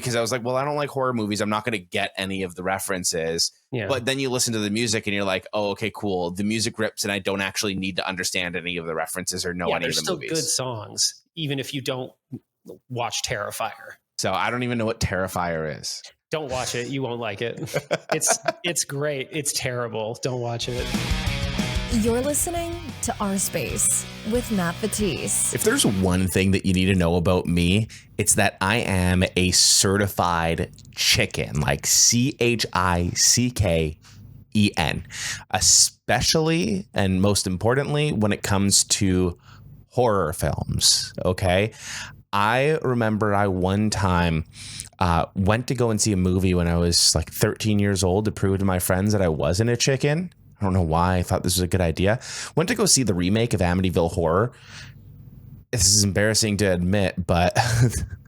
because I was like, well, I don't like horror movies. I'm not going to get any of the references. Yeah. But then you listen to the music and you're like, oh, okay, cool. The music rips and I don't actually need to understand any of the references or know any of the still movies. Good songs, even if you don't watch Terrifier. So I don't even know what Terrifier is. Don't watch it. You won't like it. It's great. It's terrible. Don't watch it. You're listening to Our Space with Matt Vettese. If there's one thing that you need to know about me, it's that I am a certified chicken, like CHICKEN, especially and most importantly when it comes to horror films. Okay. I remember I one time went to go and see a movie when I was like 13 years old to prove to my friends that I wasn't a chicken. I don't know why I thought this was a good idea. Went to go see the remake of Amityville Horror. This is embarrassing to admit, but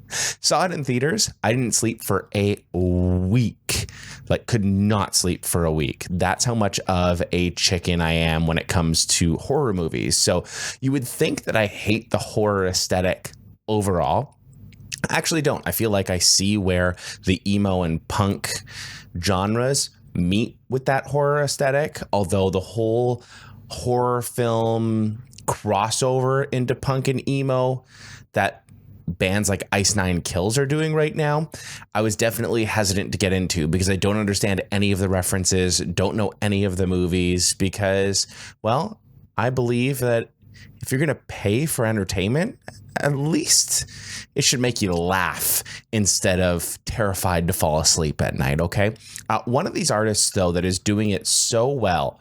saw it in theaters. I didn't sleep for a week. Like, could not sleep for a week. That's how much of a chicken I am when it comes to horror movies. So you would think that I hate the horror aesthetic overall. I actually don't. I feel like I see where the emo and punk genres meet with that horror aesthetic, although the whole horror film crossover into punk and emo that bands like Ice Nine Kills are doing right now, I was definitely hesitant to get into because I don't understand any of the references, don't know any of the movies, because, well, I believe that if you're going to pay for entertainment, at least it should make you laugh instead of terrified to fall asleep at night. Okay. One of these artists, though, that is doing it so well,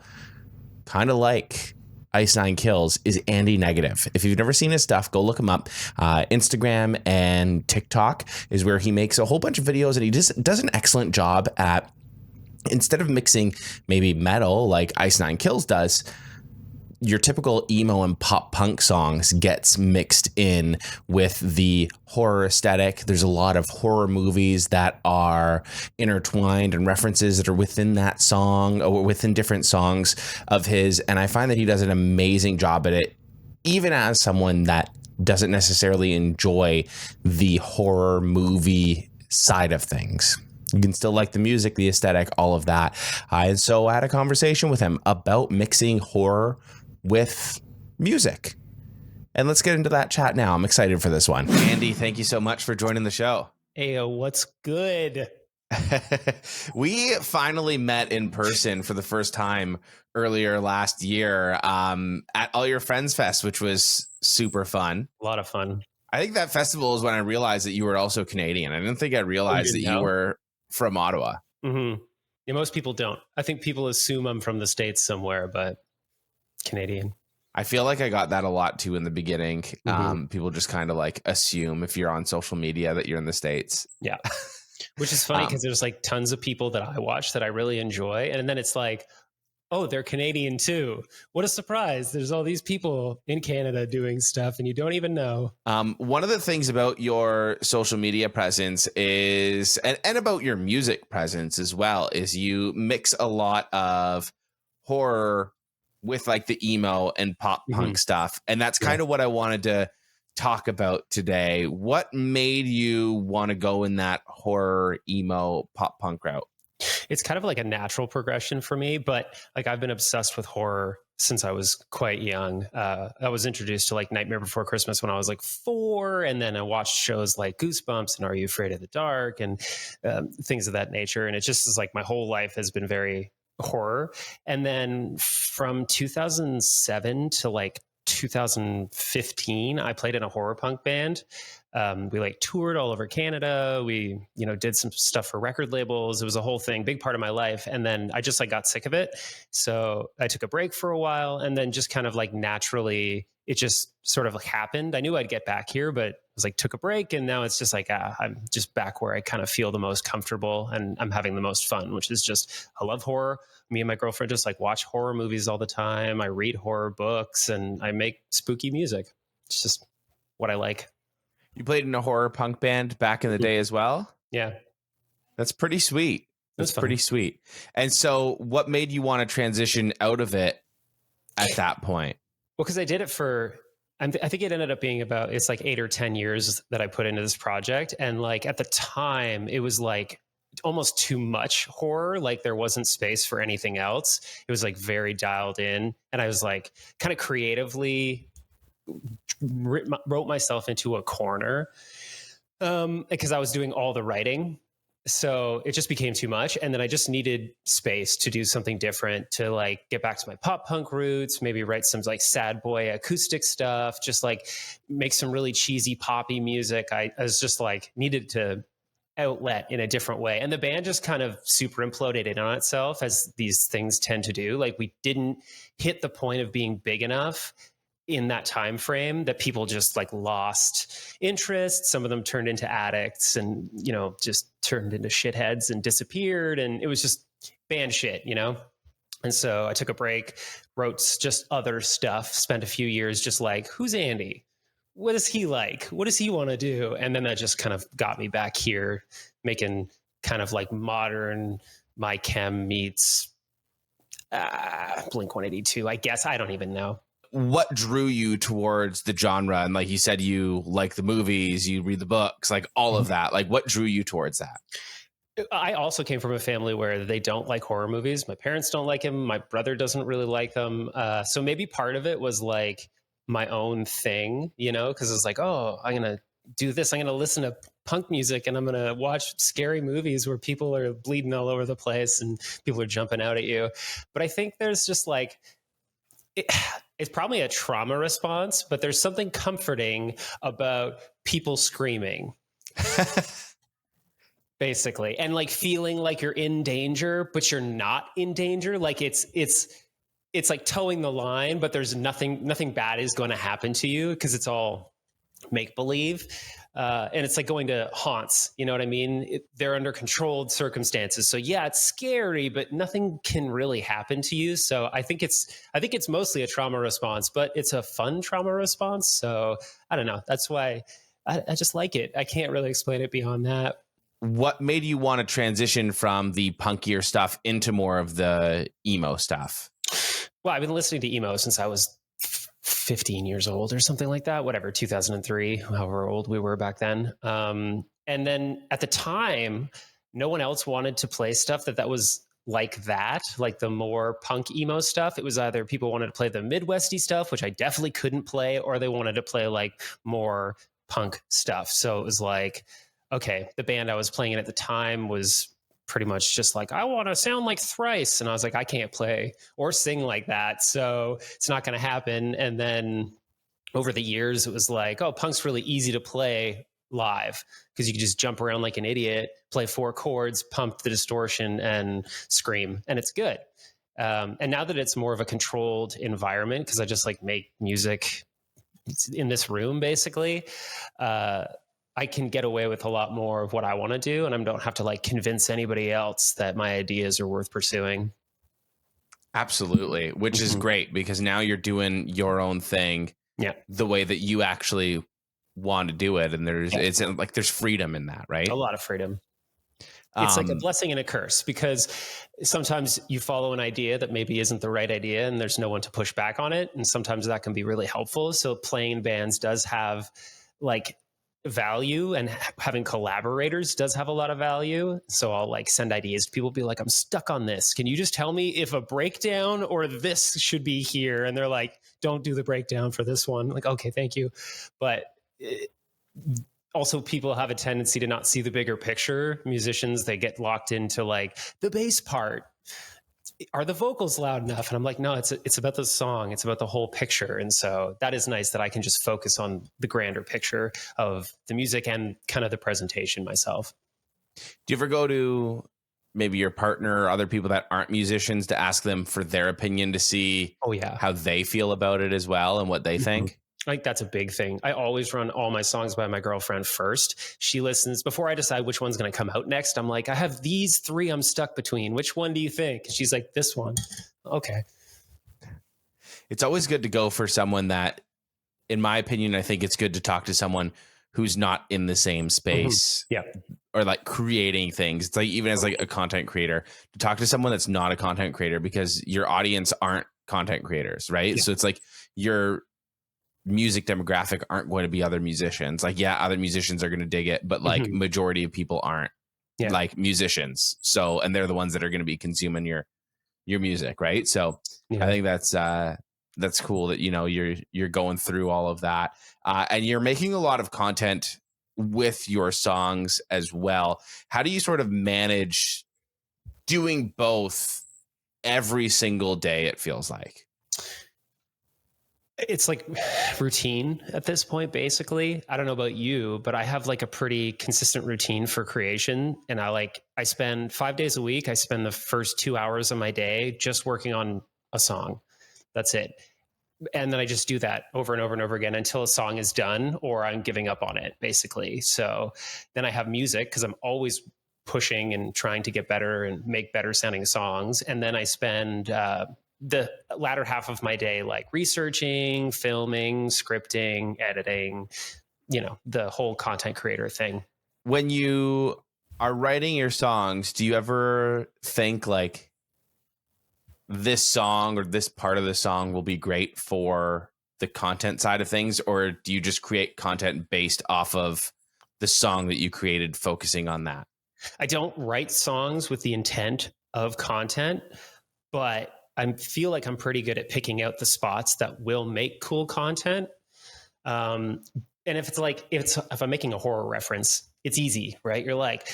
kind of like Ice Nine Kills, is Anndy Negative. If you've never seen his stuff, go look him up. Instagram and TikTok is where he makes a whole bunch of videos, and he just does an excellent job at, instead of mixing maybe metal like Ice Nine Kills does, your typical emo and pop punk songs gets mixed in with the horror aesthetic. There's a lot of horror movies that are intertwined and references that are within that song or within different songs of his. And I find that he does an amazing job at it, even as someone that doesn't necessarily enjoy the horror movie side of things. You can still like the music, the aesthetic, all of that. And so I had a conversation with him about mixing horror with music. And let's get into that chat now. I'm excited for this one. Andy, thank you so much for joining the show. Hey, what's good? We finally met in person for the first time earlier last year at All Your Friends Fest, which was super fun. A lot of fun. I think that festival is when I realized that you were also Canadian. I didn't think I realized that you were from Ottawa. Mm-hmm. Yeah, most people don't. I think people assume I'm from the States somewhere, but Canadian. I feel like I got that a lot too in the beginning. People just kind of like assume if you're on social media that you're in the States. Yeah. Which is funny because there's like tons of people that I watch that I really enjoy. And then it's like, oh, they're Canadian too. What a surprise. There's all these people in Canada doing stuff and you don't even know. One of the things about your social media presence is, and about your music presence as well, is you mix a lot of horror with like the emo and pop punk stuff. And that's kind of what I wanted to talk about today. What made you want to go in that horror, emo, pop punk route? It's kind of like a natural progression for me, but like I've been obsessed with horror since I was quite young. I was introduced to like Nightmare Before Christmas when I was like 4. And then I watched shows like Goosebumps and Are You Afraid of the Dark and things of that nature. And it just is like my whole life has been very horror. And then from 2007 to like 2015, I played in a horror punk band. We like toured all over Canada. We, did some stuff for record labels. It was a whole thing, big part of my life. And then I just like got sick of it. So I took a break for a while and then just kind of like naturally, it just sort of happened. I knew I'd get back here, but I was like, took a break. And now it's just like, I'm just back where I kind of feel the most comfortable and I'm having the most fun, which is just, I love horror. Me and my girlfriend just like watch horror movies all the time. I read horror books and I make spooky music. It's just what I like. You played in a horror punk band back in the day as well? Yeah. That's pretty sweet. That's pretty sweet. And so what made you want to transition out of it at that point? Well, because I did it for I think it ended up being about, it's like 8 or 10 years that I put into this project. And like at the time, it was like almost too much horror. Like there wasn't space for anything else. It was like very dialed in. And I was like kind of creatively wrote myself into a corner because I was doing all the writing. So it just became too much. And then I just needed space to do something different, to like get back to my pop punk roots, maybe write some like sad boy acoustic stuff, just like make some really cheesy poppy music. I was just like needed to outlet in a different way. And the band just kind of super imploded in on itself, as these things tend to do. Like we didn't hit the point of being big enough in that time frame that people just like lost interest. Some of them turned into addicts and, you know, just turned into shitheads and disappeared. And it was just band shit, you know? And so I took a break, wrote just other stuff, spent a few years just like, who's Andy? What is he like? What does he want to do? And then that just kind of got me back here, making kind of like modern My Chem meets Blink 182, I guess. I don't even know. What drew you towards the genre? And like you said, you like the movies, you read the books, like all of that. Like what drew you towards that? I also came from a family where they don't like horror movies. My parents don't like them. My brother doesn't really like them. So maybe part of it was like my own thing, you know, because it's like, oh, I'm going to do this. I'm going to listen to punk music and I'm going to watch scary movies where people are bleeding all over the place and people are jumping out at you. But I think there's just like, it's probably a trauma response, but there's something comforting about people screaming. Basically, and like feeling like you're in danger, but you're not in danger. Like it's like towing the line, but there's nothing bad is going to happen to you because it's all make believe. And it's like going to haunts, you know what I mean? They're under controlled circumstances. So yeah, it's scary, but nothing can really happen to you. So I think it's mostly a trauma response, but it's a fun trauma response. So I don't know. That's why I just like it. I can't really explain it beyond that. What made you want to transition from the punkier stuff into more of the emo stuff? Well, I've been listening to emo since I was 15 years old or something like that, whatever, 2003, however old we were back then. And then at the time, no one else wanted to play stuff that was like that, like the more punk emo stuff. It was either people wanted to play the Midwesty stuff, which I definitely couldn't play, or they wanted to play like more punk stuff. So it was like, okay, the band I was playing in at the time was pretty much just like, I want to sound like Thrice. And I was like, I can't play or sing like that. So it's not going to happen. And then over the years, it was like, oh, punk's really easy to play live because you can just jump around like an idiot, play 4 chords, pump the distortion and scream. And it's good. And now that it's more of a controlled environment, because I just like make music in this room, basically, I can get away with a lot more of what I want to do. And I don't have to like convince anybody else that my ideas are worth pursuing. Absolutely. Which is great because now you're doing your own thing the way that you actually want to do it. And it's like, there's freedom in that, right? A lot of freedom. It's like a blessing and a curse because sometimes you follow an idea that maybe isn't the right idea and there's no one to push back on it. And sometimes that can be really helpful. So playing bands does have like value, and having collaborators does have a lot of value. So I'll like send ideas to people, be like, I'm stuck on this. Can you just tell me if a breakdown or this should be here? And they're like, don't do the breakdown for this one. I'm like, okay, thank you. But also people have a tendency to not see the bigger picture. Musicians, they get locked into like the bass part. Are the vocals loud enough? And I'm like, no, it's about the song. It's about the whole picture. And so that is nice that I can just focus on the grander picture of the music and kind of the presentation myself. Do you ever go to maybe your partner or other people that aren't musicians to ask them for their opinion to see how they feel about it as well and what they think? I think that's a big thing. I always run all my songs by my girlfriend first. She listens before I decide which one's going to come out next. I'm like, I have these 3 I'm stuck between. Which one do you think? And she's like, this one. Okay. It's always good to go for someone that, in my opinion, I think it's good to talk to someone who's not in the same space. Yeah. Or like creating things. It's like, even as like a content creator, to talk to someone that's not a content creator, because your audience aren't content creators, right? Yeah. So it's like music demographic aren't going to be other musicians. Like, yeah, other musicians are going to dig it, but like majority of people aren't like musicians. So, and they're the ones that are going to be consuming your music. Right. So I think that's cool that, you know, you're going through all of that. And you're making a lot of content with your songs as well. How do you sort of manage doing both every single day, it feels like? It's like routine at this point, basically. I don't know about you, but I have like a pretty consistent routine for creation. And I spend 5 days a week. I spend the first 2 hours of my day just working on a song. That's it. And then I just do that over and over and over again until a song is done or I'm giving up on it, basically. So then I have music because I'm always pushing and trying to get better and make better sounding songs. And then I spend the latter half of my day like researching, filming, scripting, editing, you know, the whole content creator thing. When you are writing your songs, do you ever think like, this song or this part of the song will be great for the content side of things? Or do you just create content based off of the song that you created, focusing on that? I don't write songs with the intent of content, but I feel like I'm pretty good at picking out the spots that will make cool content. And if I'm making a horror reference, it's easy, right? You're like,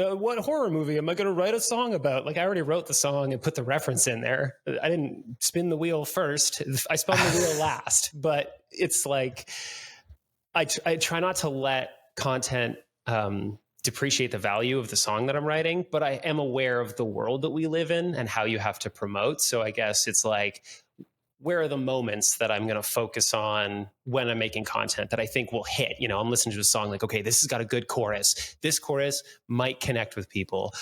what horror movie am I going to write a song about? Like, I already wrote the song and put the reference in there. I didn't spin the wheel first. I spun the wheel last. But it's like, I try not to let content depreciate the value of the song that I'm writing, but I am aware of the world that we live in and how you have to promote. So I guess it's like, where are the moments that I'm going to focus on when I'm making content that I think will hit? You know, I'm listening to a song like, okay, this has got a good chorus. This chorus might connect with people.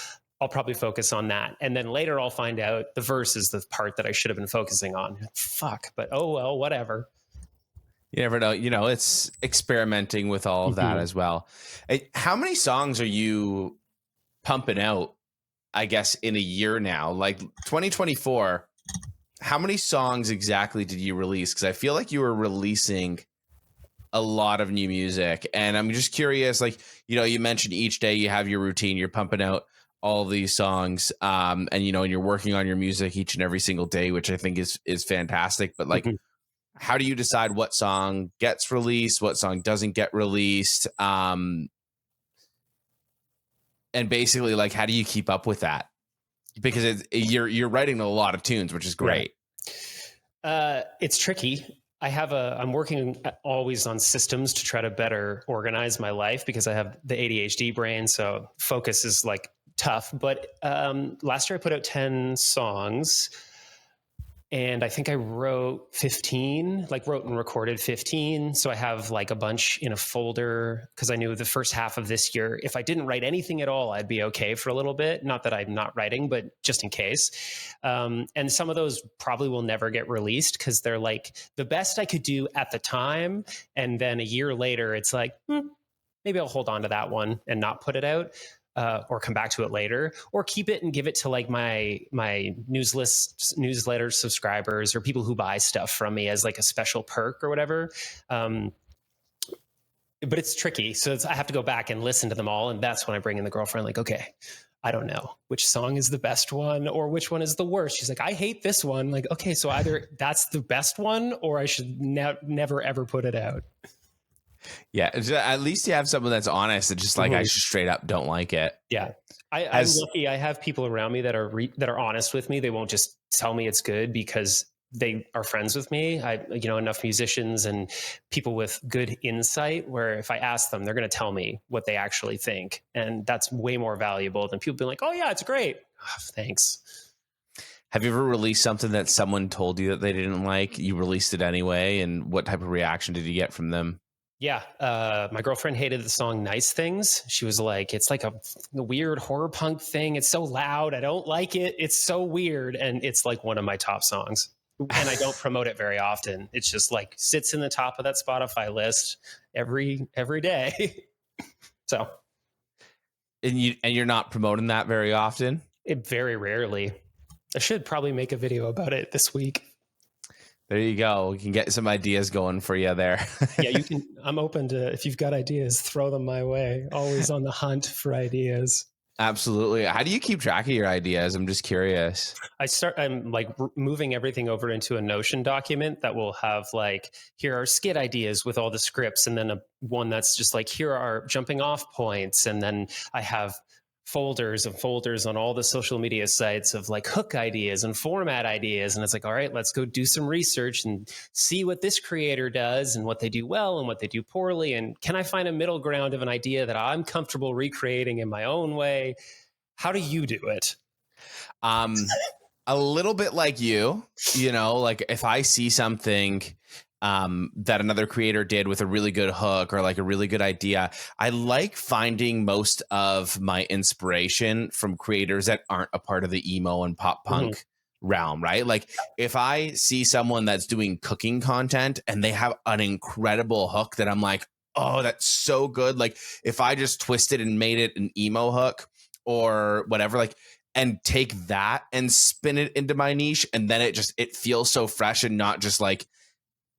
I'll probably focus on that. And then later I'll find out the verse is the part that I should have been focusing on. Fuck, but oh well, whatever. You never know. You know, it's experimenting with all of that as well. How many songs are you pumping out, I guess, in a year now? Like 2024, how many songs exactly did you release? Because I feel like you were releasing a lot of new music. And I'm just curious, like, you know, you mentioned each day you have your routine, you're pumping out all these songs. And, you know, and you're working on your music each and every single day, which I think is fantastic. But like, how do you decide what song gets released, what song doesn't get released? And basically, like, how do you keep up with that? Because you're writing a lot of tunes, which is great. Yeah. It's tricky. I'm working always on systems to try to better organize my life because I have the ADHD brain. So focus is like tough. But last year I put out 10 songs. And I think I wrote and recorded 15. So I have like a bunch in a folder because I knew the first half of this year, if I didn't write anything at all, I'd be okay for a little bit. Not that I'm not writing, but just in case. And some of those probably will never get released because they're like the best I could do at the time. And then a year later, it's like, maybe I'll hold on to that one and not put it out. Or come back to it later, or keep it and give it to like my newsletter subscribers or people who buy stuff from me as like a special perk or whatever. But it's tricky. So I have to go back and listen to them all. And that's when I bring in the girlfriend, like, okay, I don't know which song is the best one or which one is the worst. She's like, I hate this one. Like, okay, so either that's the best one or I should never, ever put it out. Yeah, at least you have someone that's honest and just like, I just straight up don't like it. Yeah, I'm lucky. I have people around me that are honest with me. They won't just tell me it's good because they are friends with me. Enough musicians and people with good insight where if I ask them, they're going to tell me what they actually think, and that's way more valuable than people being like, "Oh yeah, it's great." Oh, thanks. Have you ever released something that someone told you that they didn't like? You released it anyway, and what type of reaction did you get from them? Yeah. My girlfriend hated the song Nice Things. She was like, it's like a weird horror punk thing. It's so loud. I don't like it. It's so weird. And it's like one of my top songs. And I don't promote it very often. It's just like sits in the top of that Spotify list every day. So. And you're not promoting that very often? Very rarely. I should probably make a video about it this week. There you go. We can get some ideas going for you there. Yeah, you can. I'm open to, if you've got ideas, throw them my way. Always on the hunt for ideas. Absolutely. How do you keep track of your ideas? I'm just curious. I'm like moving everything over into a Notion document that will have like, here are skit ideas with all the scripts, and then one that's just like, here are jumping off points. And then I have folders and folders on all the social media sites of like hook ideas and format ideas. And it's like, all right, let's go do some research and see what this creator does and what they do well and what they do poorly. And can I find a middle ground of an idea that I'm comfortable recreating in my own way? How do you do it? A little bit like you know, like if I see something that another creator did with a really good hook or like a really good idea, I like finding most of my inspiration from creators that aren't a part of the emo and pop punk realm, right? Like if I see someone that's doing cooking content and they have an incredible hook that I'm like, oh, that's so good. Like if I just twisted and made it an emo hook or whatever, like, and take that and spin it into my niche, and then it feels so fresh and not just like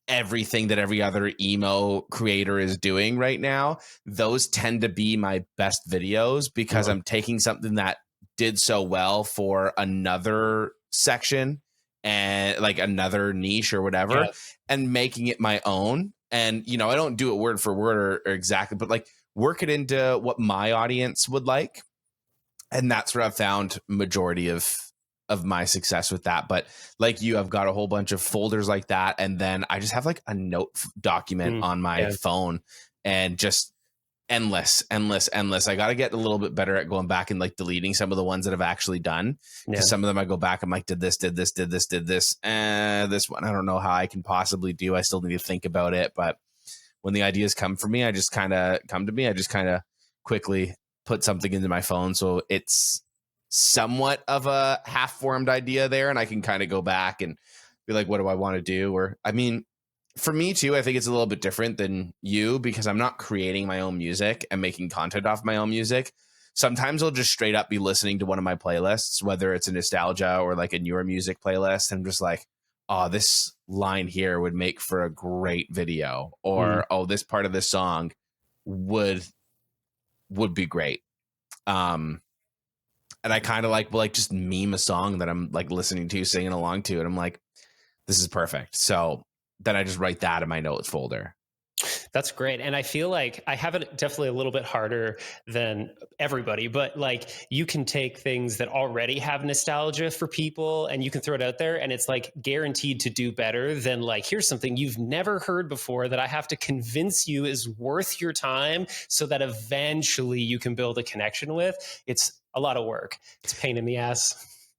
everything that every other emo creator is doing right now. Those tend to be my best videos because I'm taking something that did so well for another section and like another niche or whatever, and making it my own. And, you know, I don't do it word for word or exactly, but like work it into what my audience would like. And that's where I've found majority of my success with that. But like you, I've got a whole bunch of folders like that. And then I just have like a note document on my phone, and just endless. I got to get a little bit better at going back and like deleting some of the ones that I've actually done. Because some of them I go back, I'm like, did this. This one, I don't know how I can possibly do. I still need to think about it. But when the ideas come for me, I just kind of quickly put something into my phone, so it's somewhat of a half-formed idea there, and I can kind of go back and be like, what do I want to do? Or I mean, for me too, I think it's a little bit different than you because I'm not creating my own music and making content off my own music. Sometimes I'll just straight up be listening to one of my playlists, whether it's a nostalgia or like a newer music playlist, and I'm just like, oh, this line here would make for a great video, or oh, this part of this song would be great. And I kind of like just meme a song that I'm like listening to, singing along to, and I'm like, this is perfect. So then I just write that in my notes folder. That's great. And I feel like I have it definitely a little bit harder than everybody, but like you can take things that already have nostalgia for people and you can throw it out there, and it's like guaranteed to do better than like, here's something you've never heard before that I have to convince you is worth your time so that eventually you can build a connection with. It's a lot of work. It's a pain in the ass.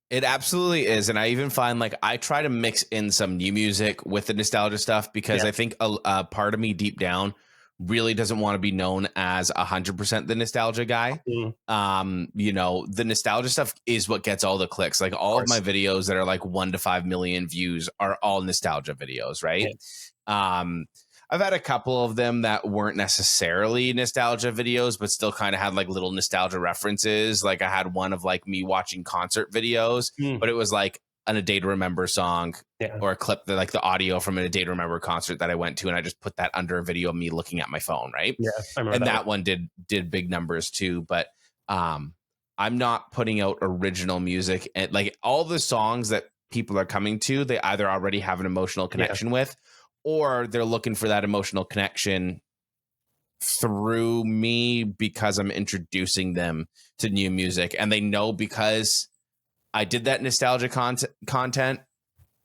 It absolutely is. And I even find like I try to mix in some new music with the nostalgia stuff because I think a part of me deep down really doesn't want to be known as 100% the nostalgia guy. You know, the nostalgia stuff is what gets all the clicks. Like all of my videos that are like 1 to 5 million views are all nostalgia videos, right? I've had a couple of them that weren't necessarily nostalgia videos, but still kind of had like little nostalgia references. Like I had one of like me watching concert videos, but it was like a Day to Remember song or a clip that like the audio from a Day to Remember concert that I went to. And I just put that under a video of me looking at my phone. Right. Yeah. I remember and that one did big numbers too. But I'm not putting out original music, and like all the songs that people are coming to, they either already have an emotional connection with, or they're looking for that emotional connection through me because I'm introducing them to new music. And they know because I did that nostalgia content,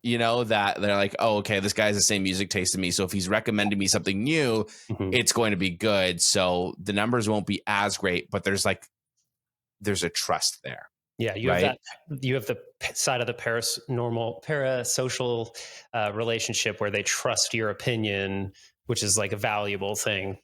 you know, that they're like, oh, okay, this guy has the same music taste as me. So if he's recommending me something new, it's going to be good. So the numbers won't be as great, but there's a trust there. Yeah, you have that. You have the side of the parasocial relationship where they trust your opinion, which is like a valuable thing.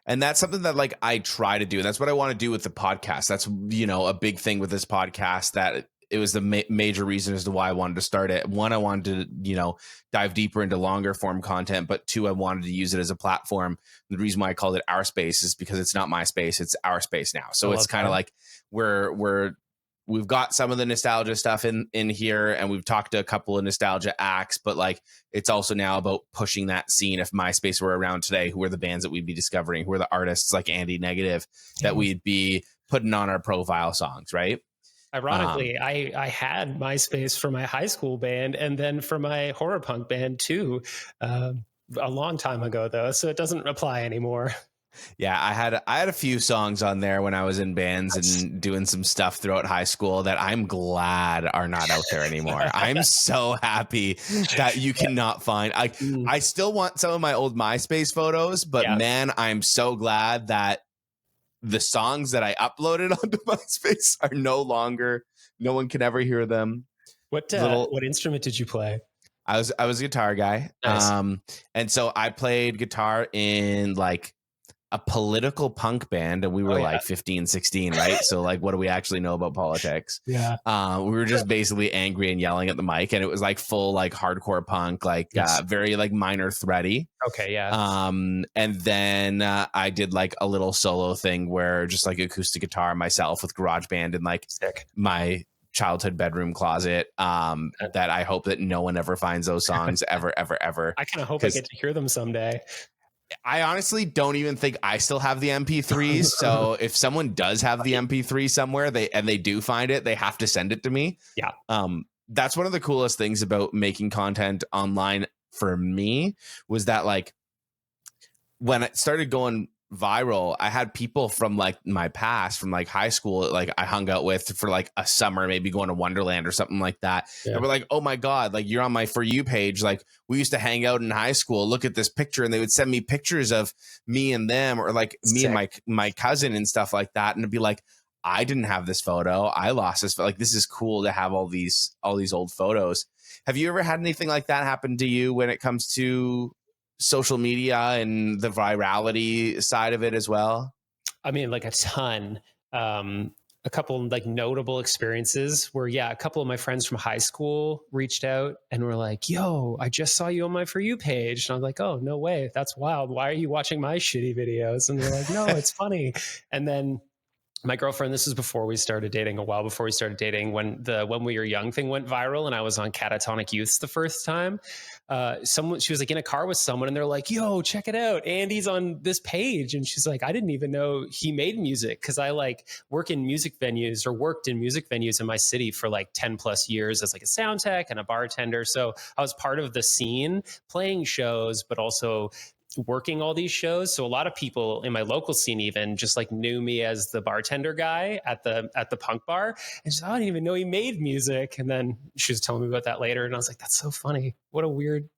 And that's something that like I try to do. That's what I want to do with the podcast. That's, you know, a big thing with this podcast, that it was the major reason as to why I wanted to start it. One, I wanted to, you know, dive deeper into longer form content, but two, I wanted to use it as a platform. The reason why I called it Our Space is because it's not my space, it's our space now. So it's kind of like we're we've got some of the nostalgia stuff in here, and we've talked to a couple of nostalgia acts, but like it's also now about pushing that scene. If MySpace were around today, who are the bands that we'd be discovering? Who are the artists like Anndy Negative that we'd be putting on our profile songs, right? Ironically, I had MySpace for my high school band and then for my horror punk band too, a long time ago though, so it doesn't apply anymore. Yeah, I had a few songs on there when I was in bands and doing some stuff throughout high school that I'm glad are not out there anymore. I'm so happy that you cannot find. I still want some of my old MySpace photos, but man, I'm so glad that the songs that I uploaded onto MySpace are no longer. No one can ever hear them. What instrument did you play? I was a guitar guy. Nice. And so I played guitar in like a political punk band, and we were like 15, 16, right? So like, what do we actually know about politics? Yeah. We were just basically angry and yelling at the mic, and it was like full like hardcore punk, like very like Minor Thready. Okay, yeah. And then I did like a little solo thing where just like acoustic guitar myself with GarageBand and like my childhood bedroom closet, that I hope that no one ever finds those songs ever. I kind of hope I get to hear them someday. I honestly don't even think I still have the MP3s. So if someone does have the MP3 somewhere, they do find it, they have to send it to me. Yeah. That's one of the coolest things about making content online for me, was that like when it started going viral, I had people from like my past, from like high school, like I hung out with for like a summer, maybe going to Wonderland or something like that. And we're like, oh my God, like you're on my For You page. Like we used to hang out in high school. Look at this picture. And they would send me pictures of me and them, or like me and my cousin and stuff like that. And it'd be like, I didn't have this photo. I lost this. Like, this is cool to have all these old photos. Have you ever had anything like that happen to you when it comes to social media and the virality side of it as well? I mean, like a ton. A couple like notable experiences where, a couple of my friends from high school reached out and were like, yo, I just saw you on my For You page. And I'm like, oh, no way. That's wild. Why are you watching my shitty videos? And they're like, no, it's funny. And then my girlfriend, this was before we started dating, a while before we started dating, when the When We Were Young thing went viral and I was on Catatonic Youths the first time. She was like in a car with someone and they're like, yo, check it out, Andy's on this page. And she's like, I didn't even know he made music, because I like worked in music venues in my city for like 10 plus years as like a sound tech and a bartender. So I was part of the scene, playing shows, but also working all these shows. So a lot of people in my local scene even just like knew me as the bartender guy at the punk bar. And she's like, I didn't even know he made music. And then she was telling me about that later. And I was like, that's so funny. What a weird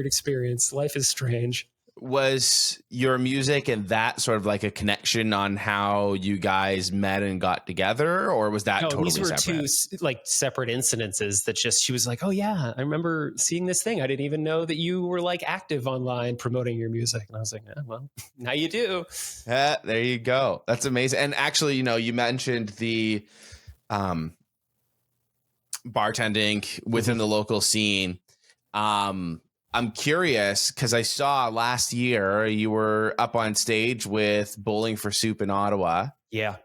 experience. Life is strange. Was your music and that sort of like a connection on how you guys met and got together, or was that totally separate? These were two like separate incidences that just, she was like, oh yeah, I remember seeing this thing. I didn't even know that you were like active online promoting your music. And I was like, well, now you do. There you go. That's amazing. And actually, you mentioned the bartending within the local scene. I'm curious because I saw last year you were up on stage with Bowling for Soup in Ottawa. Yeah.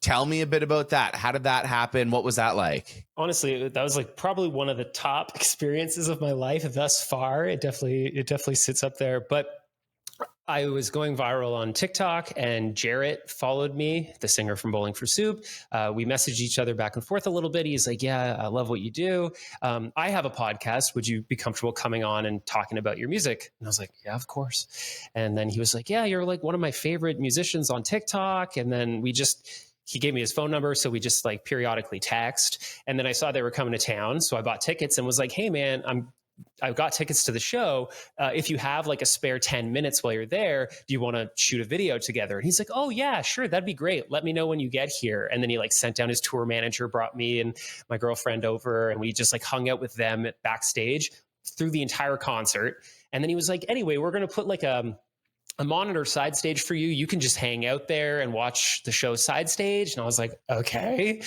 Tell me a bit about that. How did that happen? What was that like? Honestly, that was like probably one of the top experiences of my life thus far. It definitely sits up there. But I was going viral on TikTok, and Jarrett followed me, the singer from Bowling for Soup. We messaged each other back and forth a little bit. He's like, yeah, I love what you do. I have a podcast. Would you be comfortable coming on and talking about your music? And I was like, yeah, of course. And then he was like, yeah, you're like one of my favorite musicians on TikTok. And then he gave me his phone number. So we just like periodically text. And then I saw they were coming to town. So I bought tickets and was like, hey man, I've got tickets to the show. If you have like a spare 10 minutes while you're there, do you want to shoot a video together? And he's like, oh yeah, sure. That'd be great. Let me know when you get here. And then he like sent down his tour manager, brought me and my girlfriend over, and we just like hung out with them backstage through the entire concert. And then he was like, anyway, we're going to put like a monitor side stage for you. You can just hang out there and watch the show side stage. And I was like, okay,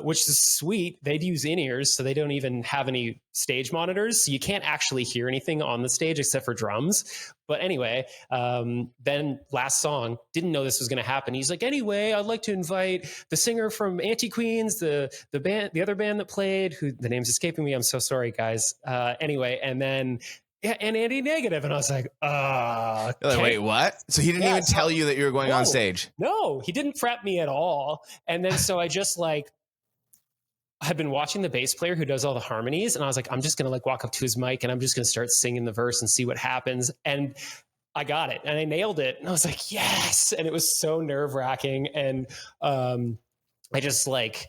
which is sweet. They'd use in-ears, so they don't even have any stage monitors. So you can't actually hear anything on the stage except for drums. But anyway, then last song, didn't know this was going to happen. He's like, anyway, I'd like to invite the singer from Anti-Queens, the band, the other band that played, who the name's escaping me. I'm so sorry, guys. Anyway, and then and Anndy Negative. And I was like, like, wait, what? So he didn't even tell you that you were going on stage? No, he didn't prep me at all. And then so I just like, I've been watching the bass player who does all the harmonies. And I was like, I'm just going to like walk up to his mic and I'm just going to start singing the verse and see what happens. And I got it and I nailed it. And I was like, yes. And it was so nerve wracking. And I just like,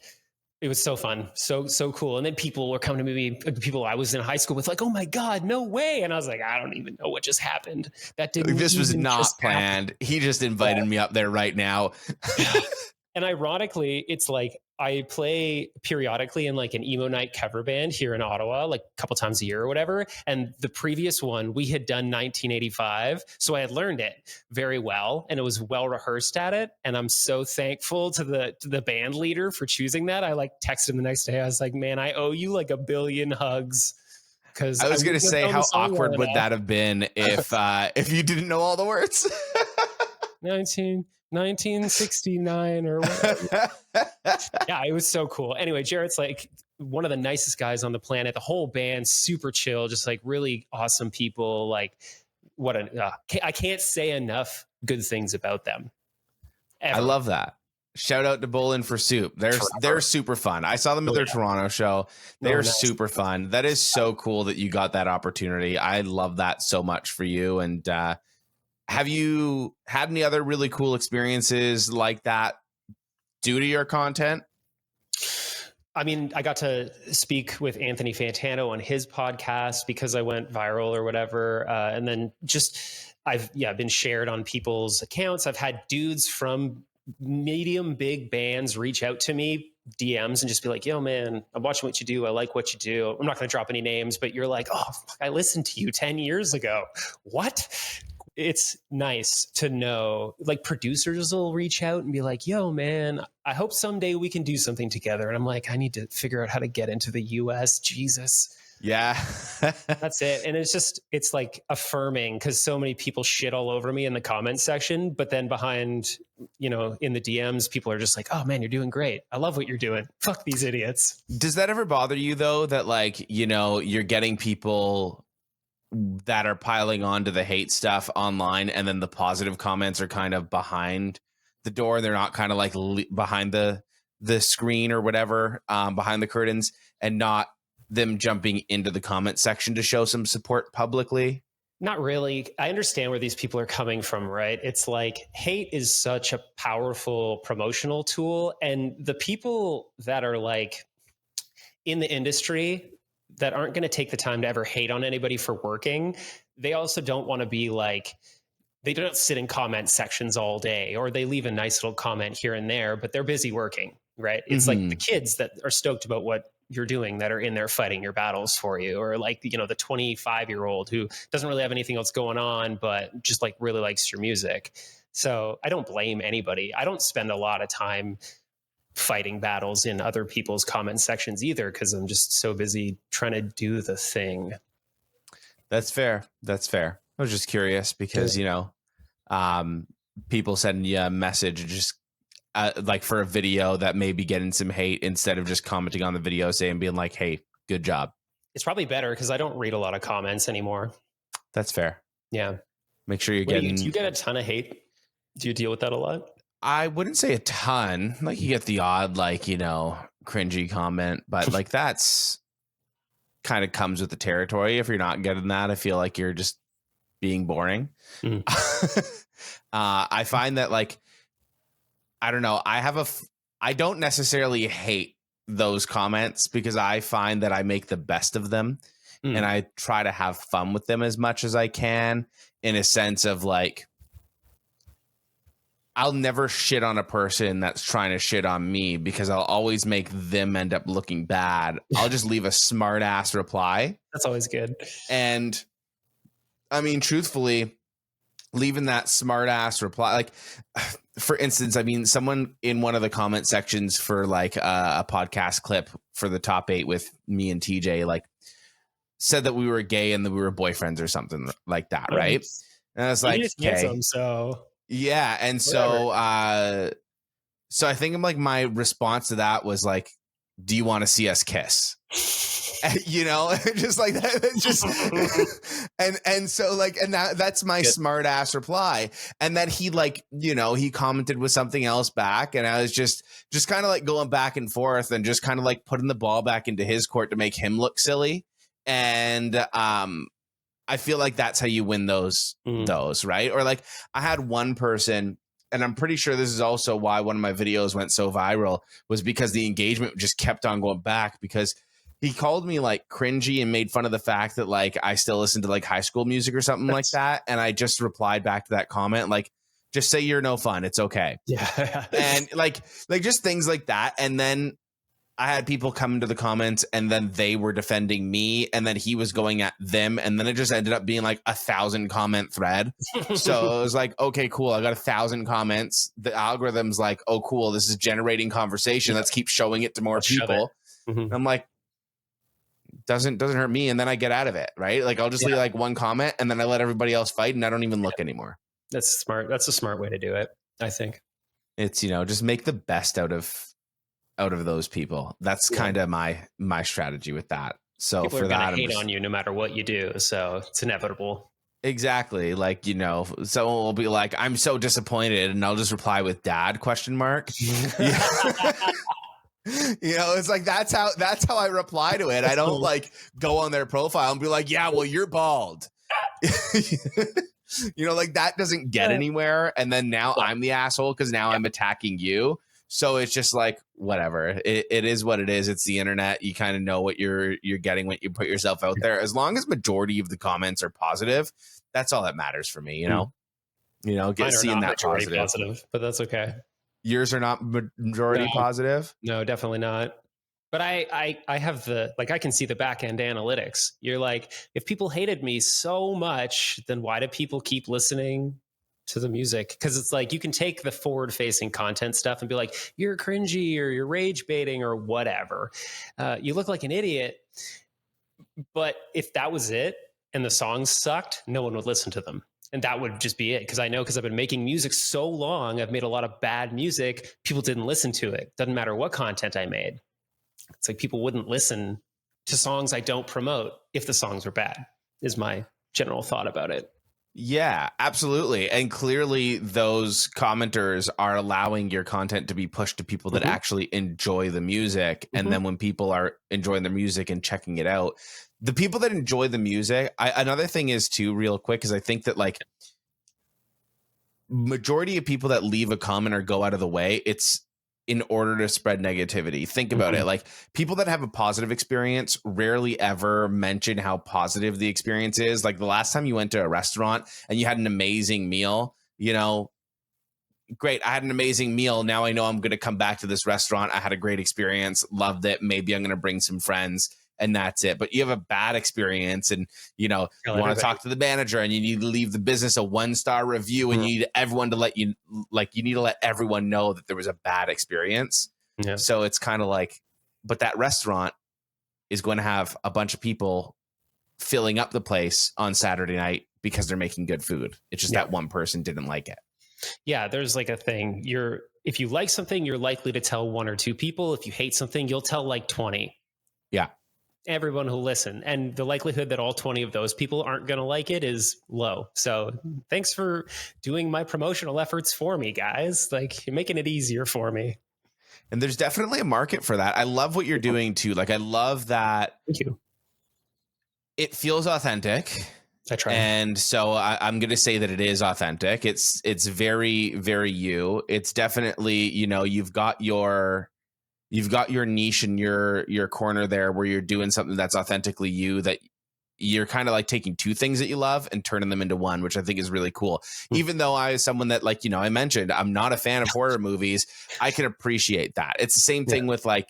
it was so fun. So cool. And then people were coming to me, people I was in high school with, like, oh my God, no way. And I was like, I don't even know what just happened. That didn't. This was not planned. He just invited me up there right now. And ironically, it's like I play periodically in like an emo night cover band here in Ottawa, like a couple times a year or whatever. And the previous one, we had done 1985. So I had learned it very well and it was well rehearsed at it. And I'm so thankful to the band leader for choosing that. I like texted him the next day. I was like, man, I owe you like a billion hugs. Because I was going to say, how awkward would that have been if you didn't know all the words? 1969 or whatever. Yeah, it was so cool. Anyway, Jarrett's like one of the nicest guys on the planet. The whole band, super chill, just like really awesome people. Like I can't say enough good things about them. Ever. I love that. Shout out to Bowling for Soup. They're super fun. I saw them at their Toronto show. They're super fun. That is so cool that you got that opportunity. I love that so much for you. And have you had any other really cool experiences like that due to your content? I mean, I got to speak with Anthony Fantano on his podcast because I went viral or whatever. And then just I've been shared on people's accounts. I've had dudes from medium big bands reach out to me, DMs, and just be like, yo, man, I'm watching what you do. I like what you do. I'm not going to drop any names, but you're like, oh, I listened to you 10 years ago. What? It's nice to know, like producers will reach out and be like, yo, man, I hope someday we can do something together. And I'm like, I need to figure out how to get into the US. Jesus. Yeah. That's it. And it's like affirming because so many people shit all over me in the comment section. But then behind, in the DMs, people are just like, oh man, you're doing great. I love what you're doing. Fuck these idiots. Does that ever bother you though, that like, you're getting people that are piling on to the hate stuff online and then the positive comments are kind of behind the door? They're not kind of like behind the screen or whatever, behind the curtains, and not them jumping into the comment section to show some support publicly? Not really. I understand where these people are coming from, right? It's like hate is such a powerful promotional tool. And the people that are like in the industry that aren't going to take the time to ever hate on anybody for working, they also don't want to be like, they don't sit in comment sections all day, or they leave a nice little comment here and there, but they're busy working, right? It's like the kids that are stoked about what you're doing that are in there fighting your battles for you, or like, the 25-year-old who doesn't really have anything else going on, but just like really likes your music. So I don't blame anybody. I don't spend a lot of time fighting battles in other people's comment sections either, because I'm just so busy trying to do the thing. That's fair. I was just curious because, people send you a message just like for a video that may be getting some hate, instead of just commenting on the video, saying, being like, hey, good job. It's probably better because I don't read a lot of comments anymore. That's fair. Yeah. Make sure you're getting... Do you get a ton of hate? Do you deal with that a lot? I wouldn't say a ton. Like you get the odd, like, cringy comment, but like that's kind of comes with the territory. If you're not getting that, I feel like you're just being boring. I find that like, I don't know. I don't necessarily hate those comments because I find that I make the best of them and I try to have fun with them as much as I can, in a sense of like, I'll never shit on a person that's trying to shit on me because I'll always make them end up looking bad. I'll just leave a smart ass reply. That's always good. And I mean, truthfully, leaving that smart ass reply. Like, for instance, I mean, someone in one of the comment sections for like a podcast clip for the top 8 with me and TJ, like, said that we were gay and that we were boyfriends or something like that, right? And I was like, okay, so yeah. And so I think I'm like, my response to that was like, do you want to see us kiss? You know, just like that, just and so like, and that's my smart ass reply. And then he like, you know, he commented with something else back, and I was just kind of like going back and forth and just kind of like putting the ball back into his court to make him look silly. And I feel like that's how you win those, right? Or like, I had one person, and I'm pretty sure this is also why one of my videos went so viral, was because the engagement just kept on going back, because he called me like cringy and made fun of the fact that like I still listen to like High School Music or something like that. And I just replied back to that comment, like, just say you're no fun. It's okay. Yeah. And like just things like that. And then I had people come into the comments, and then they were defending me, and then he was going at them, and then it just ended up being like 1,000 comment thread. So it was like, okay, cool, I got 1,000 comments. The algorithm's like, oh cool, this is generating conversation. Let's keep showing it to more people. I'm like, doesn't hurt me. And then I get out of it, right? Like, I'll just leave like one comment, and then I let everybody else fight, and I don't even look anymore. That's smart. That's a smart way to do it, I think. It's, you know, just make the best out of those people. That's kind of my strategy with that. So people for that, I'm hate on you no matter what you do. So it's inevitable. Exactly. Like, you know, someone will be like, I'm so disappointed, and I'll just reply with dad ? You know, it's like, that's how I reply to it. I don't like go on their profile and be like, yeah, well, you're bald. You know, like, that doesn't get anywhere. And then now I'm the asshole because now I'm attacking you. So it's just like, whatever. It is what it is. It's the internet. You kind of know what you're getting when you put yourself out there. As long as majority of the comments are positive, that's all that matters for me. You know, seeing that positive, but that's okay. Yours are not majority positive. No, definitely not. But I have the, like, I can see the back end analytics. You're like, if people hated me so much, then why do people keep listening to the music? Because it's like, you can take the forward facing content stuff and be like, you're cringy or you're rage baiting or whatever. You look like an idiot. But if that was it and the songs sucked, no one would listen to them. And that would just be it. Because I know, because I've been making music so long, I've made a lot of bad music. People didn't listen to it. Doesn't matter what content I made. It's like, people wouldn't listen to songs I don't promote if the songs were bad, is my general thought about it. Yeah, absolutely. And clearly those commenters are allowing your content to be pushed to people that actually enjoy the music. And then when people are enjoying the music and checking it out, the people that enjoy the music, another thing is too, real quick, is I think that like majority of people that leave a comment or go out of the way, it's in order to spread negativity. Think about it. Like, people that have a positive experience rarely ever mention how positive the experience is. Like, the last time you went to a restaurant and you had an amazing meal, you know, great, I had an amazing meal. Now I know I'm going to come back to this restaurant. I had a great experience, loved it. Maybe I'm going to bring some friends, and that's it. But you have a bad experience, and, you know, you want to talk to the manager, and you need to leave the business a 1-star review, and you need everyone to you need to let everyone know that there was a bad experience. Yeah. So it's kind of like, but that restaurant is going to have a bunch of people filling up the place on Saturday night because they're making good food. It's just that one person didn't like it. Yeah, there's like a thing. If you like something, you're likely to tell 1 or 2 people. If you hate something, you'll tell like 20. Yeah. Everyone who'll listen. And the likelihood that all 20 of those people aren't going to like it is low. So thanks for doing my promotional efforts for me, guys. Like, you're making it easier for me. And there's definitely a market for that. I love what you're doing too. Like, I love that. Thank you. It feels authentic. I try. And so I'm going to say that it is authentic. It's very, very you. It's definitely, you know, you've got your niche and your corner there where you're doing something that's authentically you, that you're kind of like taking two things that you love and turning them into one, which I think is really cool. Even though I, as someone that, like, I mentioned, I'm not a fan of horror movies, I can appreciate that. It's the same thing with, like,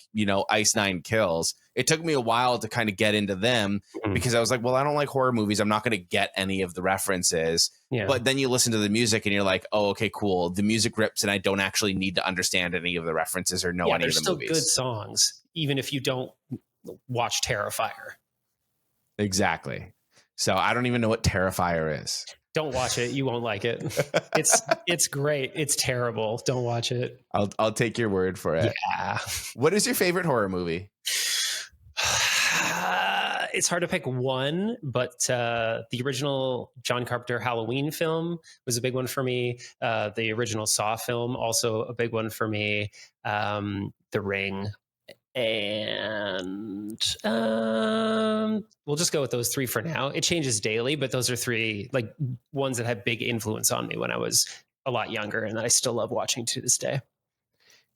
Ice Nine Kills. It took me a while to kind of get into them because I was like, well, I don't like horror movies. I'm not going to get any of the references. Yeah. But then you listen to the music and you're like, oh, okay, cool. The music rips and I don't actually need to understand any of the references or know any of the movies. They're still good songs, even if you don't watch Terrifier. Exactly. So I don't even know what Terrifier is. Don't watch it. You won't like it. It's great. It's terrible. Don't watch it. I'll take your word for it. Yeah. What is your favorite horror movie? It's hard to pick one, but the original John Carpenter Halloween film was a big one for me. The original Saw film, also a big one for me. The Ring. And we'll just go with those three for now. It changes daily, but those are three like ones that had big influence on me when I was a lot younger and that I still love watching to this day.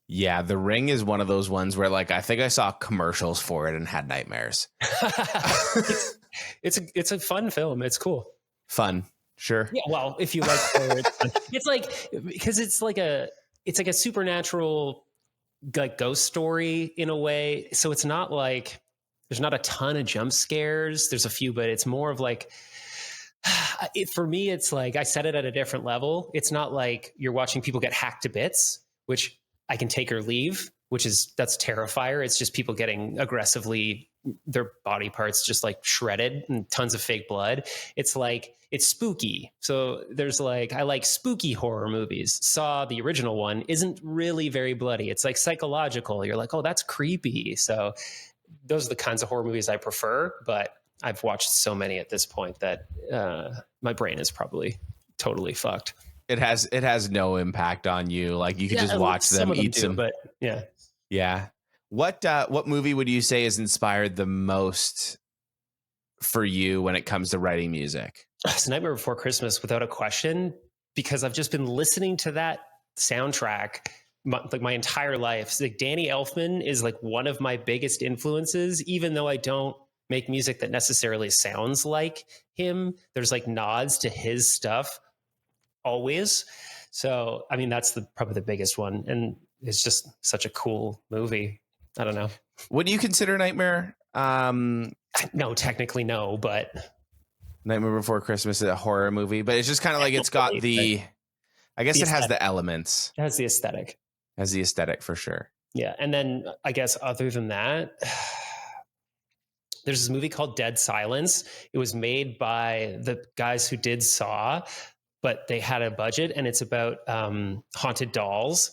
Yeah, The Ring is one of those ones where, like, I think I saw commercials for it and had nightmares. It's a fun film. It's cool. Fun, sure. Yeah, well, if you like horror, it's like because it's like a supernatural, like, ghost story in a way. So it's not like there's not a ton of jump scares. There's a few, but it's more of like for me, it's like I set it at a different level. It's not like you're watching people get hacked to bits, which I can take or leave, that's Terrifier. It's just people getting aggressively, their body parts just like shredded and tons of fake blood. It's like, it's spooky. So there's like, I like spooky horror movies. Saw, the original one, isn't really very bloody. It's like psychological. You're like, oh, that's creepy. So those are the kinds of horror movies I prefer, but I've watched so many at this point that my brain is probably totally fucked. It has no impact on you. Like, you could just watch them eat some. But yeah. Yeah. What movie would you say has inspired the most for you when it comes to writing music? It's Nightmare Before Christmas, without a question, because I've just been listening to that soundtrack my entire life. Like, Danny Elfman is like one of my biggest influences, even though I don't make music that necessarily sounds like him. There's like nods to his stuff always. So, I mean, that's probably the biggest one. And it's just such a cool movie. I don't know. Would you consider Nightmare? No, technically no, but Nightmare Before Christmas is a horror movie, but it's just kind of like, it's got I guess it has the elements. It has the aesthetic. Has the aesthetic for sure. Yeah. And then I guess other than that, there's this movie called Dead Silence. It was made by the guys who did Saw, but they had a budget, and it's about haunted dolls.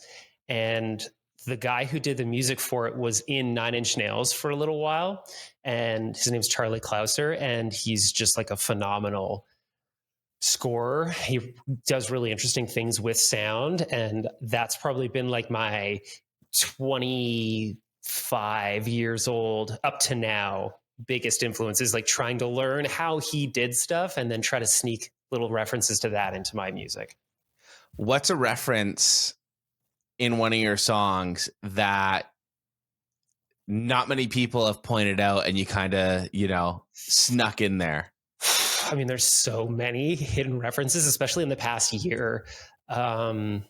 And the guy who did the music for it was in Nine Inch Nails for a little while, and his name's Charlie Clouser, and he's just like a phenomenal scorer. He does really interesting things with sound, and that's probably been like my 25 years old up to now biggest influence, is like trying to learn how he did stuff and then try to sneak little references to that into my music. What's a reference in one of your songs that not many people have pointed out and you kind of, snuck in there? I mean, there's so many hidden references, especially in the past year. And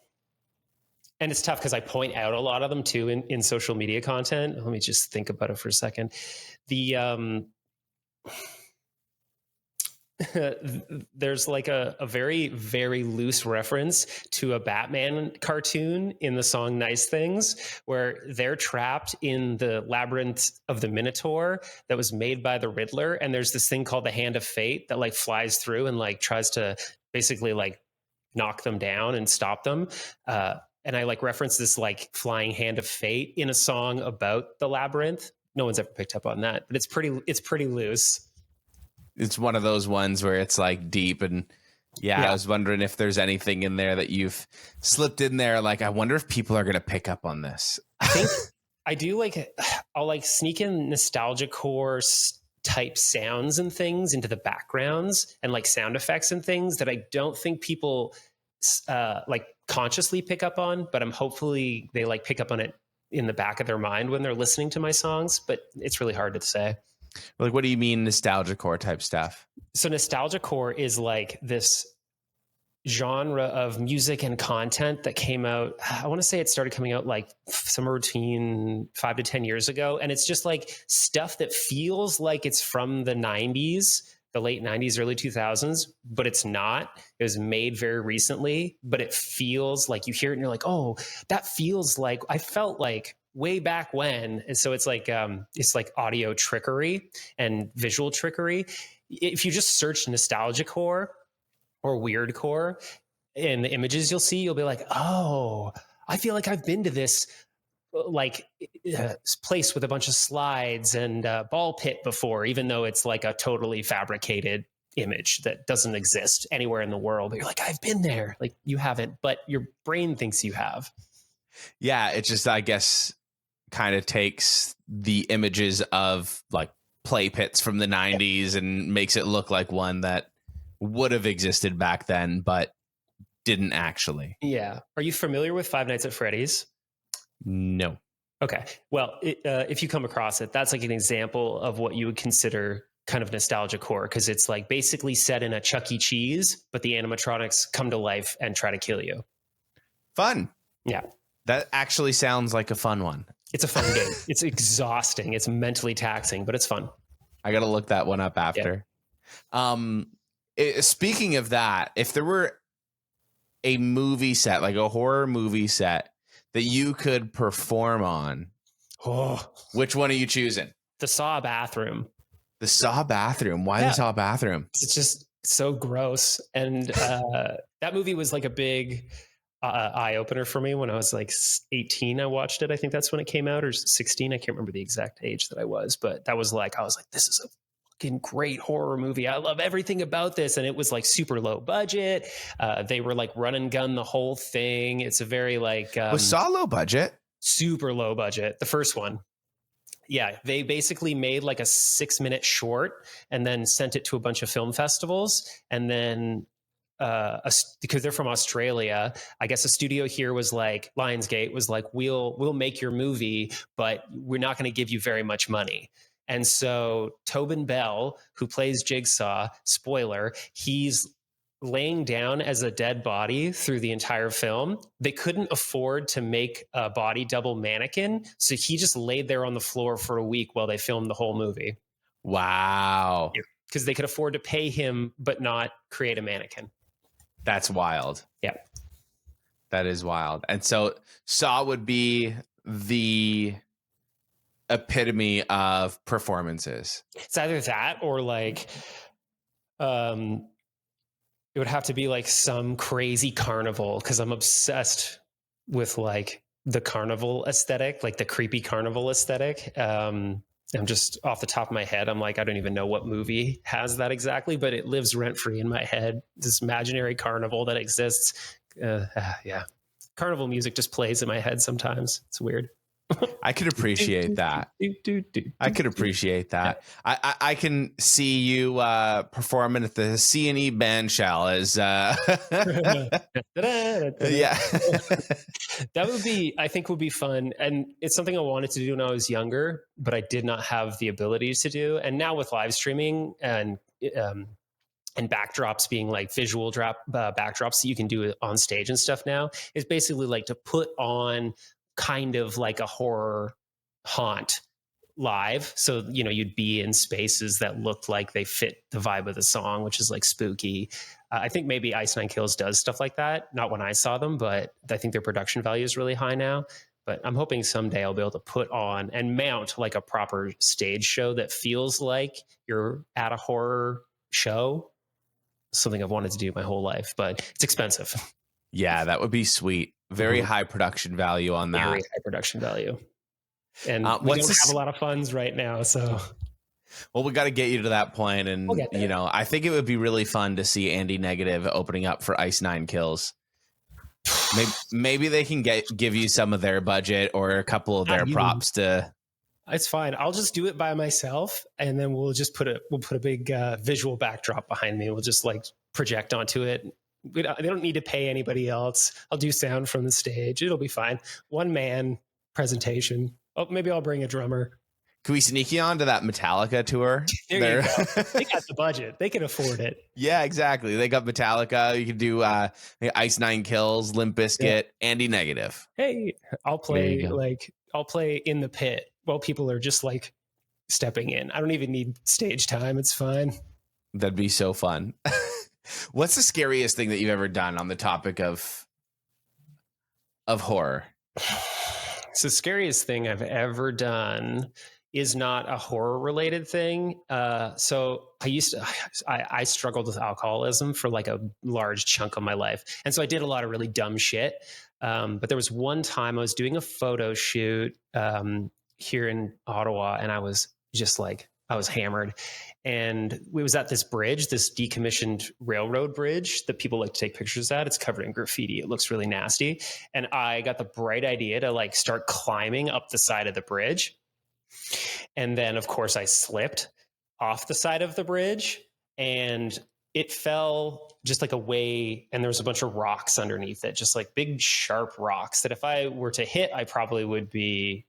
it's tough because I point out a lot of them too in social media content. Let me just think about it for a second. There's like a very, very loose reference to a Batman cartoon in the song Nice Things, where they're trapped in the labyrinth of the Minotaur that was made by the Riddler. And there's this thing called the Hand of Fate that like flies through and like tries to basically like knock them down and stop them. And I like reference this like flying hand of fate in a song about the labyrinth. No one's ever picked up on that, but it's pretty loose. It's one of those ones where it's like deep, and I was wondering if there's anything in there that you've slipped in there. Like, I wonder if people are going to pick up on this. I think I do. I'll like sneak in nostalgia core type sounds and things into the backgrounds and like sound effects and things that I don't think people like consciously pick up on, but hopefully they like pick up on it in the back of their mind when they're listening to my songs, but it's really hard to say. Like, what do you mean nostalgia core type stuff? So nostalgia core is like this genre of music and content that came out. I want to say it started coming out like somewhere between 5 to 10 years ago. And it's just like stuff that feels like it's from the 90s, the late 90s, early 2000s, but it's not. It was made very recently, but it feels like you hear it and you're like, oh, that feels like I felt like way back when. And so it's like audio trickery and visual trickery. If you just search nostalgia core or weird core in the images you'll see, you'll be like, oh, I feel like I've been to this place with a bunch of slides and ball pit before, even though it's like a totally fabricated image that doesn't exist anywhere in the world. But you're like, I've been there. Like, you haven't, but your brain thinks you have. Yeah, it just, I guess, kind of takes the images of like play pits from the 90s and makes it look like one that would have existed back then, but didn't actually. Yeah. Are you familiar with Five Nights at Freddy's? No. Okay. Well, if you come across it, that's like an example of what you would consider kind of nostalgia core, because it's like basically set in a Chuck E. Cheese, but the animatronics come to life and try to kill you. Fun. Yeah. That actually sounds like a fun one. It's a fun game. It's exhausting. It's mentally taxing, but it's fun. I got to look that one up after. Yeah. Speaking of that, if there were a movie set, like a horror movie set that you could perform on, which one are you choosing? The Saw bathroom. The Saw bathroom. Why the Saw bathroom? It's just so gross. And that movie was like a big eye opener for me when I was like 18. I watched it. I think that's when it came out, or 16. I can't remember the exact age that I was, but that was like, I was like, this is a fucking great horror movie. I love everything about this. And it was like super low budget. They were like run and gun the whole thing. It's a very like was Saw low budget? Super low budget. The first one. Yeah, they basically made like a 6-minute short and then sent it to a bunch of film festivals. And then because they're from Australia, I guess a studio here was like, Lionsgate was like, we'll make your movie, but we're not going to give you very much money. And so Tobin Bell, who plays Jigsaw, spoiler, he's laying down as a dead body through the entire film. They couldn't afford to make a body double mannequin, so he just laid there on the floor for a week while they filmed the whole movie. Wow. Because they could afford to pay him but not create a mannequin. That's wild. Yeah. That is wild. And so Saw would be the epitome of performances. It's either that or like it would have to be like some crazy carnival, because I'm obsessed with like the carnival aesthetic, like the creepy carnival aesthetic. I'm just off the top of my head, I'm like, I don't even know what movie has that exactly, but it lives rent free in my head. This imaginary carnival that exists. Yeah. Carnival music just plays in my head sometimes. It's weird. I could appreciate that. I could appreciate that. I can see you performing at the C&E band shell as yeah. That would be, I think, would be fun. And it's something I wanted to do when I was younger, but I did not have the ability to do. And now with live streaming and backdrops being like visual backdrops that you can do on stage and stuff now, it's basically like to put on kind of like a horror haunt live. So, you know, you'd be in spaces that looked like they fit the vibe of the song, which is like spooky. I think maybe Ice Nine Kills does stuff like that. Not when I saw them, but I think their production value is really high now. But I'm hoping someday I'll be able to put on and mount like a proper stage show that feels like you're at a horror show. Something I've wanted to do my whole life, but it's expensive. Yeah, that would be sweet. Very high production value on that. Very high production value. And we don't have a lot of funds right now, so. Well, we got to get you to that point, and you know, I think it would be really fun to see Anndy Negative opening up for Ice Nine Kills. Maybe they can give you some of their budget or a couple of their props to. It's fine. I'll just do it by myself, and then we'll just put a big visual backdrop behind me. We'll just like project onto it. They don't need to pay anybody else. I'll do sound from the stage. It'll be fine. One man presentation. Oh, maybe I'll bring a drummer. Can we sneak you on to that Metallica tour? There you go. They got the budget. They can afford it. Yeah, exactly. They got Metallica. You can do Ice Nine Kills, Limp Bizkit, Andy Negative. Hey, I'll There you play in the pit while people are just like stepping in. I don't even need stage time. It's fine. That'd be so fun. What's the scariest thing that you've ever done on the topic of horror? So the scariest thing I've ever done is not a horror related thing. So I struggled with alcoholism for like a large chunk of my life. And so I did a lot of really dumb shit. But there was one time I was doing a photo shoot here in Ottawa, and I was just like, I was hammered. And it was at this bridge, this decommissioned railroad bridge that people like to take pictures at. It's covered in graffiti. It looks really nasty. And I got the bright idea to like start climbing up the side of the bridge. And then, of course, I slipped off the side of the bridge and it fell just like away. And there was a bunch of rocks underneath it, just like big, sharp rocks that if I were to hit, I probably would be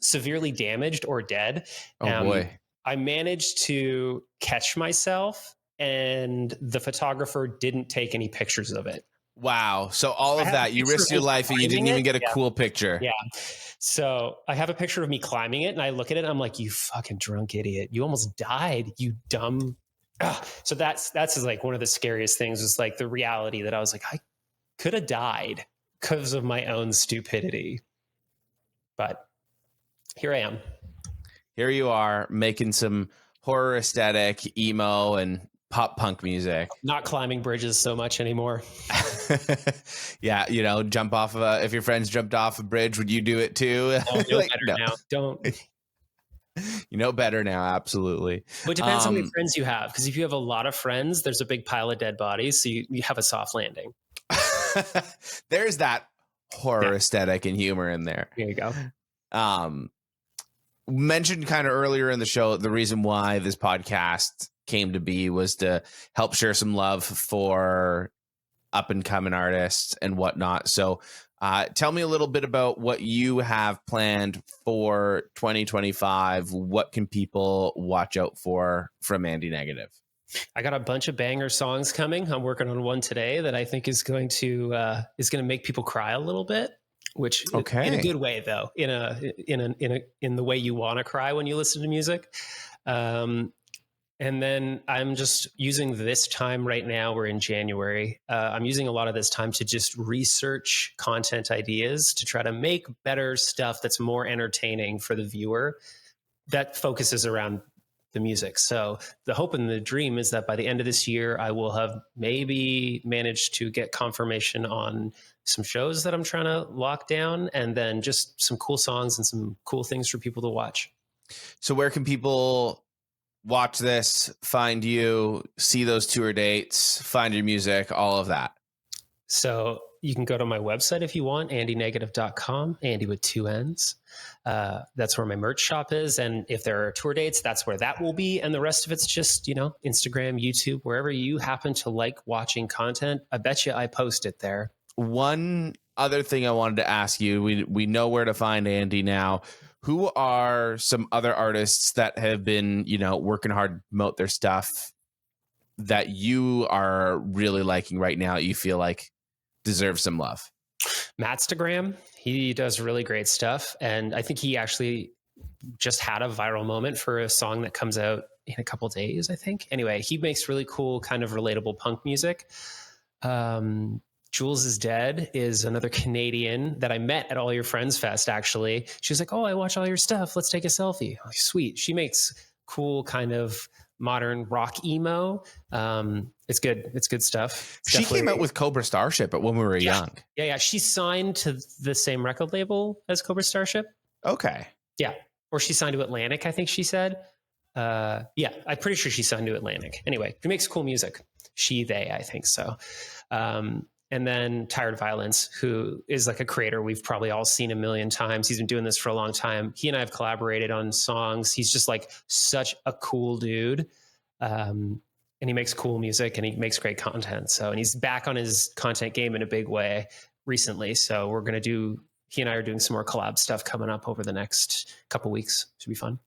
severely damaged or dead. Oh, boy. I managed to catch myself and the photographer didn't take any pictures of it. Wow. So all of that, you risked your life and you didn't even get a cool picture. Yeah. So I have a picture of me climbing it and I look at it and I'm like, you fucking drunk idiot. You almost died, you dumb. Ugh. So that's like one of the scariest things was like the reality that I was like, I could have died because of my own stupidity. But here I am. Here you are making some horror aesthetic, emo, and pop punk music. Not climbing bridges so much anymore. Yeah, jump off of if your friends jumped off a bridge, would you do it too? Now. Don't. You know better now, absolutely. Well, it depends on how many friends you have, because if you have a lot of friends, there's a big pile of dead bodies, so you have a soft landing. There's that horror aesthetic and humor in there. There you go. Mentioned kind of earlier in the show, the reason why this podcast came to be was to help share some love for up and coming artists and whatnot. So tell me a little bit about what you have planned for 2025. What can people watch out for from Andy Negative? I got a bunch of banger songs coming. I'm working on one today that I think is going to make people cry a little bit. Which in a good way, though, in the way you want to cry when you listen to music. And then I'm just using this time right now. We're in January. I'm using a lot of this time to just research content ideas to try to make better stuff that's more entertaining for the viewer that focuses around the music. So the hope and the dream is that by the end of this year, I will have maybe managed to get confirmation on some shows that I'm trying to lock down, and then just some cool songs and some cool things for people to watch. So where can people watch this, find you, see those tour dates, find your music, all of that? So you can go to my website if you want, andynegative.com, Andy with 2 N's. That's where my merch shop is. And if there are tour dates, that's where that will be. And the rest of it's just, Instagram, YouTube, wherever you happen to like watching content. I bet you I post it there. One other thing I wanted to ask you, we know where to find Andy now. Who are some other artists that have been, working hard to promote their stuff that you are really liking right now, you feel like deserve some love? Mattstagram, he does really great stuff. And I think he actually just had a viral moment for a song that comes out in a couple days, I think. Anyway, he makes really cool kind of relatable punk music. Jules is Dead is another Canadian that I met at All Your Friends Fest, actually. She was like, oh, I watch all your stuff. Let's take a selfie. Oh, sweet. She makes cool kind of modern rock emo. It's good. It's good stuff. She came out with Cobra Starship when we were young. Yeah. She's signed to the same record label as Cobra Starship. Okay. Yeah. Or she signed to Atlantic, I think she said. I'm pretty sure she signed to Atlantic. Anyway, she makes cool music. They, I think so. And then Tired Violence, who is like a creator we've probably all seen a million times. He's been doing this for a long time. He and I have collaborated on songs. He's just like such a cool dude. And he makes cool music and he makes great content. And he's back on his content game in a big way recently. So he and I are doing some more collab stuff coming up over the next couple weeks. Should be fun.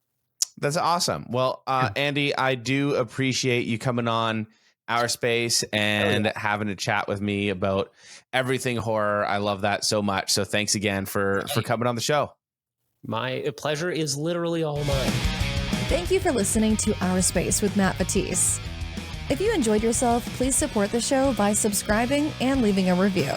That's awesome. Well, Andy, I do appreciate you coming on Our Space and having a chat with me about everything horror. I love that so much. So thanks again for coming on the show. My pleasure is literally all mine. Thank you for listening to Our Space with Matt Vettese. If you enjoyed yourself, please support the show by subscribing and leaving a review.